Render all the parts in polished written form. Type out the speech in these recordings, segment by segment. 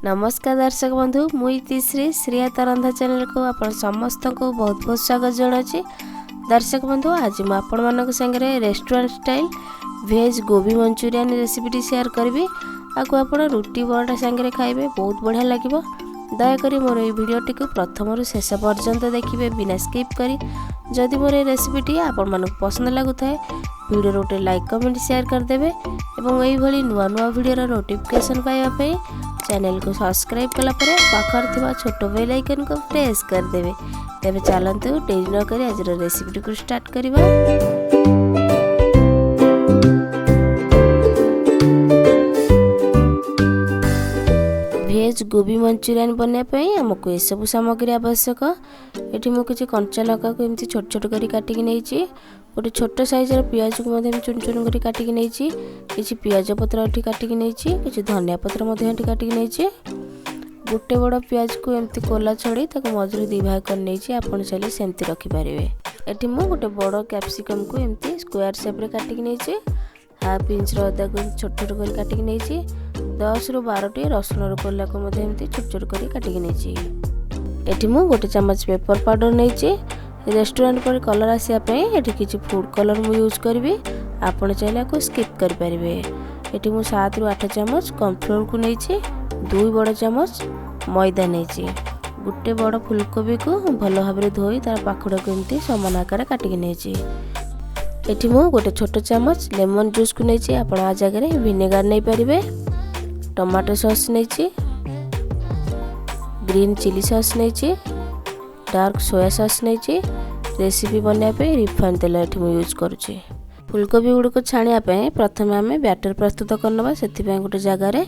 नमस्कार दर्शक बंधु मुई श्री रंधा चैनल को आपण समस्त को बहुत बहुत स्वागत जनाची। दर्शक बंधु आज मु आपण मानक संगे रेस्टोरेंट स्टाइल वेज गोबी मंचूरियन रेसिपी शेयर करबी। आको आपण रुटी परोठा संगे खाइबे बहुत बढ़िया लागिबो। दयाकोरी मोर ये वीडियोटी को प्रथम रु शेष पर्यंत देखिए बिना स्किप करी। जदि मोर ये रेसिपीटी आपण मानक पसंद लागुथाए वीडियो रोटे लाइक कमेंट शेयर करदेवे एवं यही भली नुआ नुआ वीडियो नोटिफिकेशन पाइबा चैनल को सब्सक्राइब कला परे पाखर थिबा छोटो बेल आइकन को प्रेस कर देबे। तेबे चलंतु देरी न करी आज रेसिपी को स्टार्ट करिबा। वेज गोबी मंचूरियन बनने पे हमको ये सब सामग्री आवश्यक। एठी मु किछि कंचा लका को एमती छोट छोट करी काटिकी नैछि। गोटे छोट साइज रो प्याज को मधे चुन चुन करी काटिकी नैछि। किछि प्याज पत्र एठी काटिकी नैछि। किछि धनिया पत्र मधे एठी काटिकी नैछि। गोटे बड़ प्याज को एमती कोला छड़ी ताको मझिर दी भाग कर नैछि। आपण चली सेमती रखि परिबे। एठी मु गोटे बड़ कैप्सिकम को एमती स्क्वायर शेप रे काटिकी नैछि। हाफ इंच रो अदा को छोट छोट करी काटिकी नैछि। 10 रु 12 टी रसुन रो कोला को मधे एमती छोट छोट करी काटिकी नैछि। एठी मु गोटे चम्मच पेपर पाउडर नैछि। रेस्टोरेंट पर कलर आसिया पे एठी किछि फूड कलर मु यूज करबी। आपण चाइला को स्किप कर परिबे। एठी मु 7 रु 8 चम्मच कॉर्नफ्लोर को नैछि। 2 बड़ चम्मच मैदा नैछि। गुटे बड़ फूलकोबी को भलो भाबरे धोई तार पाखुडा को एमती समान आकार काटिकी नैछि। एठी मु गोटे छोट चम्मच लेमन जूस को नैछि। आपण आ जगह रे विनेगर नै परिबे। टमाटो सॉस नैछि। ग्रीन चिली सॉस नैछि। डार्क सोया सॉस नैछि। रेसिपी बनया पे रिफाइंड तेल एठी मु यूज करूछि। फूलकोबी गुड को छाणिया पे प्रथमे हमें बैटर प्रस्तुत करनबा। सेति पे गोटे जगह रे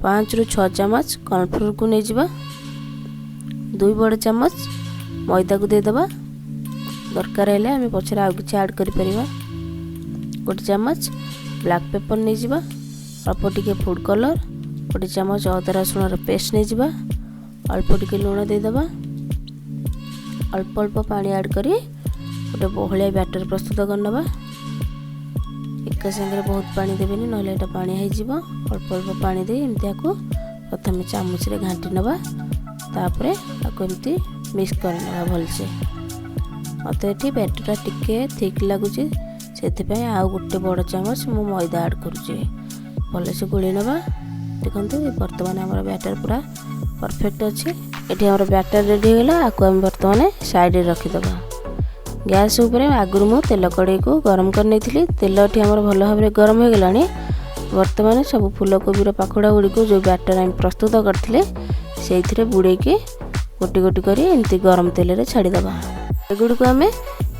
5 रु 6 चम्मच कॉर्नफ्लोर को नै जिबा। 2 बड़ चम्मच मैदा को दे दबा। दरकार हेले हमें पछरे आ किछ ऐड करि परिबा। गोटे चम्मच ब्लैक पेपर नै जिबा। अल्प टिके फूड कलर। गोटे चम्मच अदा रसुन रो पेस्ट नै जिबा। अल्प टिके लूण दे दबा। अल्प अल्प पानी ऐड करी गोटे बहलिया बैटर प्रस्तुत करनबा। एक संगे बहुत पानी देबेनी नहले एटा पानी है जीवो। अल्प अल्प पानी दे एमती आको प्रथम चामच रे घांटी नबा। तापरे आको एमती मिक्स करनबा भलसे। मते एठी बैटरटा टिके थिक लागुची सेति पे आ गोटे बड़ चम्मच मु मैदा ऐड करूची। भलसे गोली नबा। देखंतु वर्तमान हमर बैटर पूरा परफेक्ट अछि। एठी हमर बैटर रेडी होला। आको हम वर्तमान साइड रे रखि दबा। गैस ऊपर आगुर मु तेल कड़े को गरम कर नेथिली। तेल एठी हमर भलो भाबरे गरम हो गेलानी। वर्तमान सब फूलकोबी रो पाखुडा गुडी को जो बैटर हम प्रस्तुत करथिले सेइथिरे बुडे के गोटी गोटी करी एंती गरम तेल रे छाडी दबा। एगुडी को हमें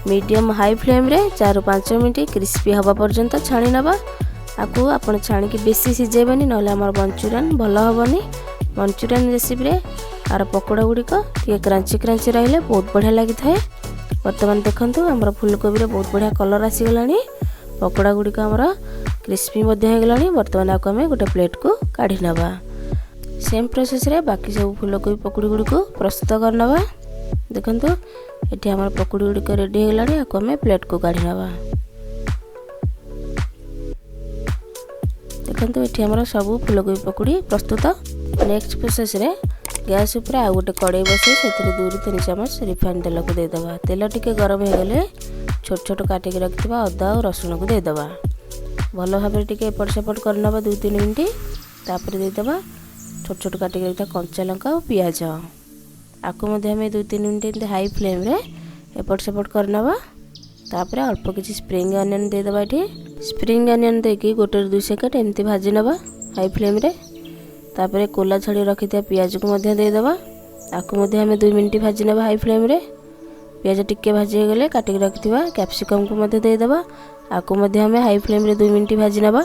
मीडियम हाई फ्लेम रे 4 रु 5 मिनिट क्रिस्पी हवा पर्यंत छाणी नबा। आको आपण छाणी के बेसी सिजेबनी नले हमर मंचूरियन भलो हबनी। मंचूरियन रेसिपी रे आर पकोड़ा गुडी को ये क्रंची क्रंची रहले बहुत बढ़िया लागि थाए। वर्तमान देखंतु हमर फूलकोबी रे बहुत बढ़िया कलर आसी गलानी। पकोड़ा गुडी को हमर क्रिस्पी मध्ये हो गलानी। वर्तमान आको हमें गोटे प्लेट को काढी नबा। सेम प्रोसेस रे बाकी सब फूलकोबी पकोड़ी गुडी को प्रस्तुत करनबा। देखंतु एठी हमर पकोड़ी गुडी को रेडी हो गलानी। आको हमें प्लेट को काढी नबा। देखंतु एठी हमर सब फूलकोबी पकोड़ी प्रस्तुत। नेक्स्ट प्रोसेस रे गैस ऊपर आ गोटे कड़ाई बसे सेथिरे 2 रु 3 चम्मच रिफाइंड तेल को दे दबा। तेल टिके गरम हो गले छोट छोट काटी के रखिबा अदा और रसुन को दे दबा। भलो भाबरे टिके एपट सेपट करनबा 2-3 मिनिट। तापर दे दबा छोट छोट काटी के रखा कंचा लंका और प्याज। आको मध्ये हमें 2-3 मिनिट हाई फ्लेम रे एपट सेपट करनबा। तापर अल्प किछि स्प्रिंग अनियन दे दबा। एठी स्प्रिंग अनियन देकी गोटे 2 सेकंड एमती भाजी नबा हाई फ्लेम रे। तापर कोला छड़ी रखि दिया प्याज को मध्य दे दबा। आको मध्य हमें 2 मिनिट भाजी नबा हाई फ्लेम रे। प्याज टिके भाजी हो गले काटी के रखिबा कैप्सिकम को मध्य दे दबा। आको मध्य हमें हाई फ्लेम रे 2 मिनिट भाजी नबा।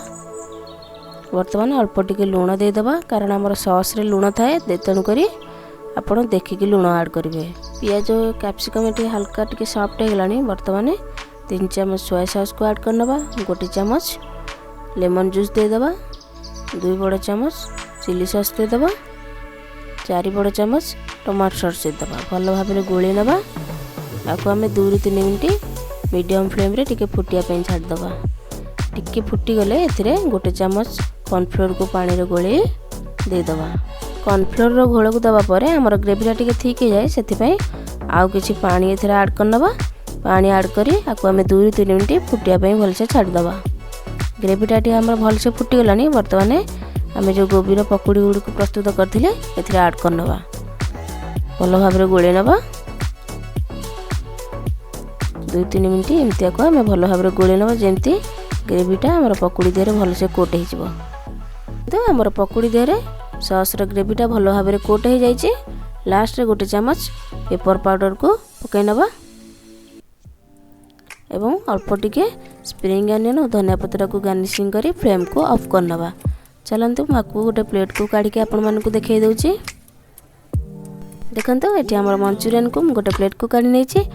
वर्तमान अल्प टिके लूण दे दबा कारण हमर सॉस रे लूण थाए तेणु करी आपण देखि के लूण ऐड करिवे। प्याज कैप्सिकम एटी हल्का टिके सॉफ्ट हो गलानी। वर्तमान 3 चम्मच सोया सॉस को ऐड करनबा। गोटे चम्मच लेमन जूस दे दबा। 2 बड़ चम्मच चिली सॉस दे दबा। 4 बड़ चम्मच टमाटो सॉस दे दबा। भलो भाबरे गोली नबा। आको हमें 2 रु 3 मिनिट मीडियम फ्लेम रे टिके फुटिया पे छाड़ दबा। टिके फुटी गले एथिरे गोटे चम्मच कॉर्नफ्लोर को पानी रे गोली दे दबा। कॉर्नफ्लोर घोल को दबा परे हमर ग्रेवीटा टिके ठीक हो जाए से आउ किछि पानी एथरा ऐड करनबा। पानी ऐड करी आको हमें 2-3 मिनिट फुटिया भलसे छाड़ दबा। ग्रेवीटा टी हमर भलसे फुटी गलानी। वर्तमान आमे जो गोबीर पकोड़ी गुड़ को प्रस्तुत करथिले एथरा ऐड करनबा। भल भाबरे गोळे नबा। 2-3 मिनिट एमती को हमें भल भाबरे गोळे नबा जेमती ग्रेवीटा हमर पकोड़ी देहरे भलसे कोट हो जिवो। तो हमर पकोड़ी देहरे सॉस रो ग्रेवीटा भल भाबरे कोट हो जाइए। लास्ट रे गोटे चम्मच पेपर पाउडर को पकाई नबा एवं अल्प टिके स्प्रिंग अनियन और धनिया पत्र को गार्निशिंग करी फ्लेम को ऑफ कर नबा। चलंतु माकू गोटे प्लेट को काढ़ी के आपण मानकु देखाई दउची। देखंतु एठी हमर मंचूरियन को गोटे प्लेट को काढ़ी नै छी।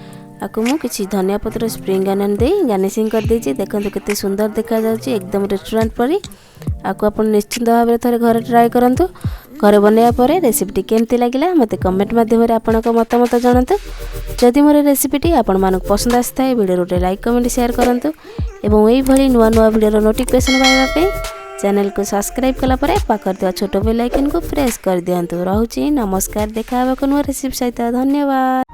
आकु मु किछि धनिया पत्र स्प्रिंग अनियन दे गार्निशिंग कर दै छी। देखंतु केते सुंदर देखा जाउची एकदम रेस्टोरेंट परी। आकु आपण निश्चित भाबरे थरे घरे ट्राई करंतु। घरे बनैया परे रेसिपीटी केमती लागिला मते कमेंट माध्यम रे आपनक मतामत जणांतु। जदि मोर रेसिपीटी आपण मानक पसंद आस्ताय वीडियो रोटे लाइक कमेंट शेयर करंतु एवं एई भली नुवा नुवा वीडियो नोटिफिकेशन पाइबा पे चैनल को सब्सक्राइब कला परे पाखर दिया छोटो बेल आइकन को प्रेस कर दियंतु। रहउची नमस्कार। देखा हेबा को नुवा रेसिपी सहित। धन्यवाद।